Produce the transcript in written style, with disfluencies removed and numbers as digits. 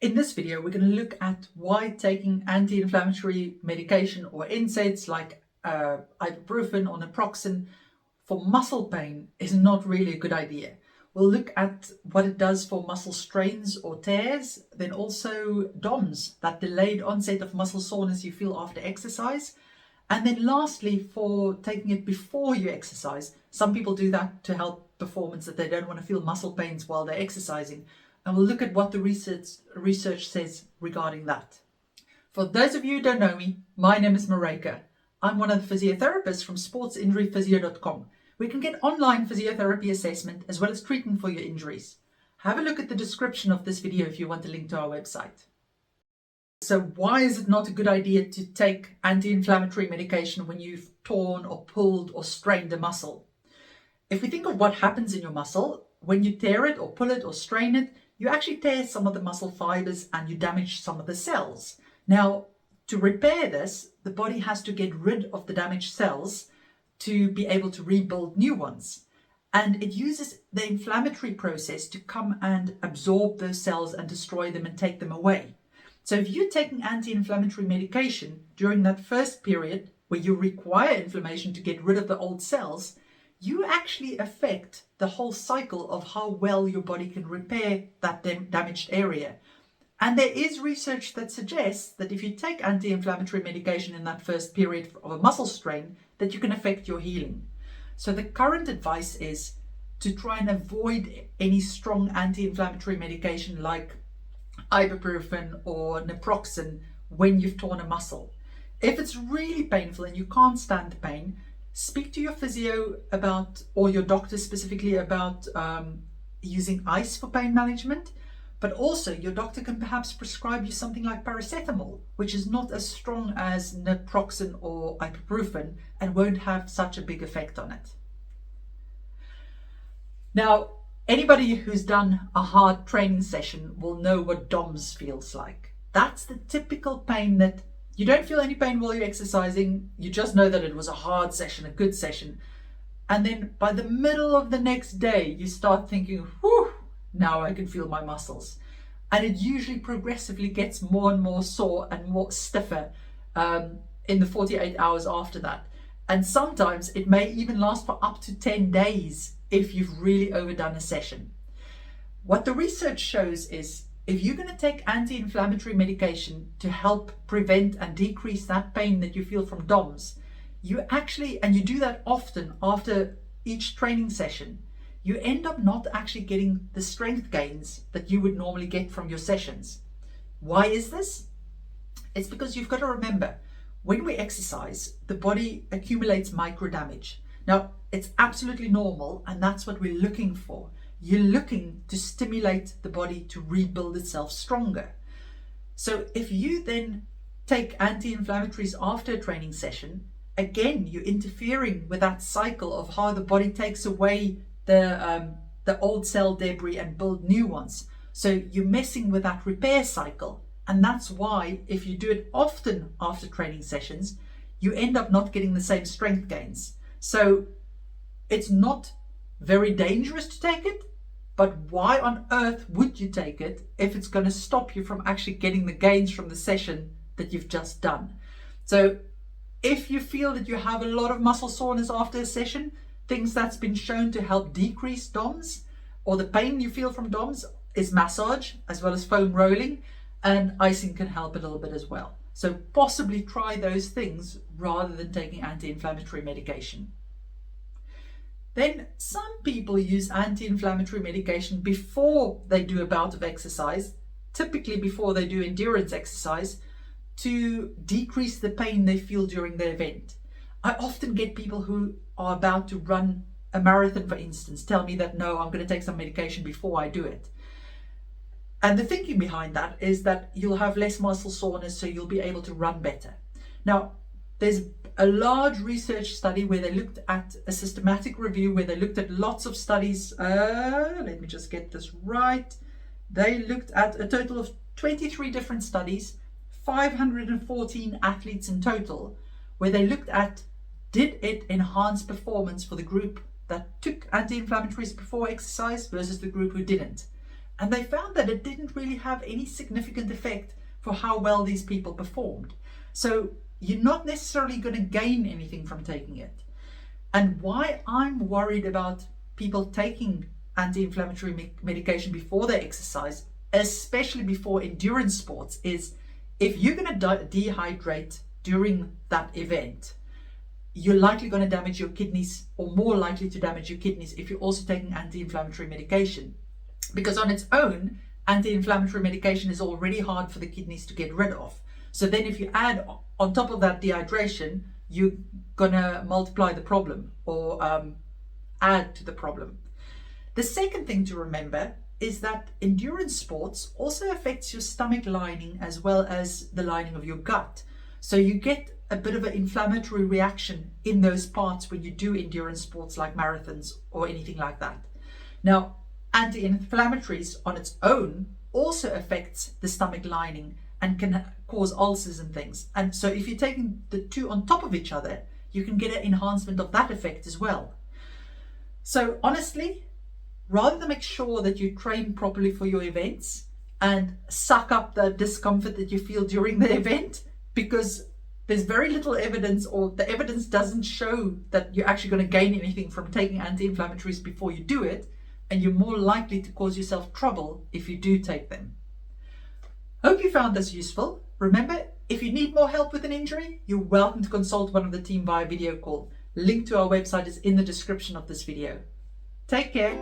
In this video, we're going to look at why taking anti-inflammatory medication or NSAIDs like Ibuprofen or Naproxen for muscle pain is not really a good idea. We'll look at what it does for muscle strains or tears, then also DOMS, that delayed onset of muscle soreness you feel after exercise. And then lastly, for taking it before you exercise. Some people do that to help performance, that they don't want to feel muscle pains while they're exercising. And we'll look at what the research says regarding that. For those of you who don't know me, my name is Maryke. I'm one of the physiotherapists from sportsinjuryphysio.com. We can get online physiotherapy assessment as well as treatment for your injuries. Have a look at the description of this video if you want a link to our website. So why is it not a good idea to take anti-inflammatory medication when you've torn or pulled or strained a muscle? If we think of what happens in your muscle, when you tear it or pull it or strain it, you actually tear some of the muscle fibers and you damage some of the cells. Now, to repair this, the body has to get rid of the damaged cells to be able to rebuild new ones. And it uses the inflammatory process to come and absorb those cells and destroy them and take them away. So if you're taking anti-inflammatory medication during that first period where you require inflammation to get rid of the old cells, you actually affect the whole cycle of how well your body can repair that damaged area. And there is research that suggests that if you take anti-inflammatory medication in that first period of a muscle strain, that you can affect your healing. So the current advice is to try and avoid any strong anti-inflammatory medication like Ibuprofen or Naproxen when you've torn a muscle. If it's really painful and you can't stand the pain, speak to your physio about, or your doctor specifically about using ice for pain management. But also your doctor can perhaps prescribe you something like paracetamol, which is not as strong as Naproxen or Ibuprofen and won't have such a big effect on it. Now, anybody who's done a hard training session will know what DOMS feels like. That's the typical pain that you don't feel any pain while you're exercising. You just know that it was a hard session, a good session. And then by the middle of the next day, you start thinking, whew, now I can feel my muscles. And it usually progressively gets more and more sore and more stiffer in the 48 hours after that. And sometimes it may even last for up to 10 days if you've really overdone a session. What the research shows is if you're going to take anti-inflammatory medication to help prevent and decrease that pain that you feel from DOMS, you actually, and you do that often after each training session, you end up not actually getting the strength gains that you would normally get from your sessions. Why is this? It's because you've got to remember, when we exercise, the body accumulates micro damage. Now, it's absolutely normal, and that's what we're looking for. You're looking to stimulate the body to rebuild itself stronger. So if you then take anti-inflammatories after a training session, again, you're interfering with that cycle of how the body takes away the old cell debris and build new ones. So you're messing with that repair cycle. And that's why if you do it often after training sessions, you end up not getting the same strength gains. So it's not very dangerous to take it, but why on earth would you take it if it's going to stop you from actually getting the gains from the session that you've just done? So if you feel that you have a lot of muscle soreness after a session, things that's been shown to help decrease DOMS or the pain you feel from DOMS is massage as well as foam rolling, and icing can help a little bit as well. So possibly try those things rather than taking anti-inflammatory medication. Then some people use anti-inflammatory medication before they do a bout of exercise, typically before they do endurance exercise, to decrease the pain they feel during the event. I often get people who are about to run a marathon, for instance, tell me that, no, I'm going to take some medication before I do it. And the thinking behind that is that you'll have less muscle soreness, so you'll be able to run better. Now, there's a large research study where they looked at a systematic review, where they looked at lots of studies. Let me just get this right. They looked at a total of 23 different studies, 514 athletes in total, where they looked at, did it enhance performance for the group that took anti-inflammatories before exercise versus the group who didn't? And they found that it didn't really have any significant effect for how well these people performed. So you're not necessarily going to gain anything from taking it. And why I'm worried about people taking anti-inflammatory medication before they exercise, especially before endurance sports, is if you're going to dehydrate during that event, you're likely going to damage your kidneys, or more likely to damage your kidneys if you're also taking anti-inflammatory medication. Because on its own, anti-inflammatory medication is already hard for the kidneys to get rid of. So then if you add on top of that dehydration, you're gonna multiply the problem, or add to the problem. The second thing to remember is that endurance sports also affects your stomach lining as well as the lining of your gut. So you get a bit of an inflammatory reaction in those parts when you do endurance sports like marathons or anything like that. Now, anti-inflammatories on its own also affects the stomach lining and can cause ulcers and things. And so if you're taking the two on top of each other, you can get an enhancement of that effect as well. So honestly, rather than make sure that you train properly for your events and suck up the discomfort that you feel during the event, because there's very little evidence, or the evidence doesn't show that you're actually going to gain anything from taking anti-inflammatories before you do it, and you're more likely to cause yourself trouble if you do take them. Hope you found this useful. Remember, if you need more help with an injury, you're welcome to consult one of the team via video call. Link to our website is in the description of this video. Take care.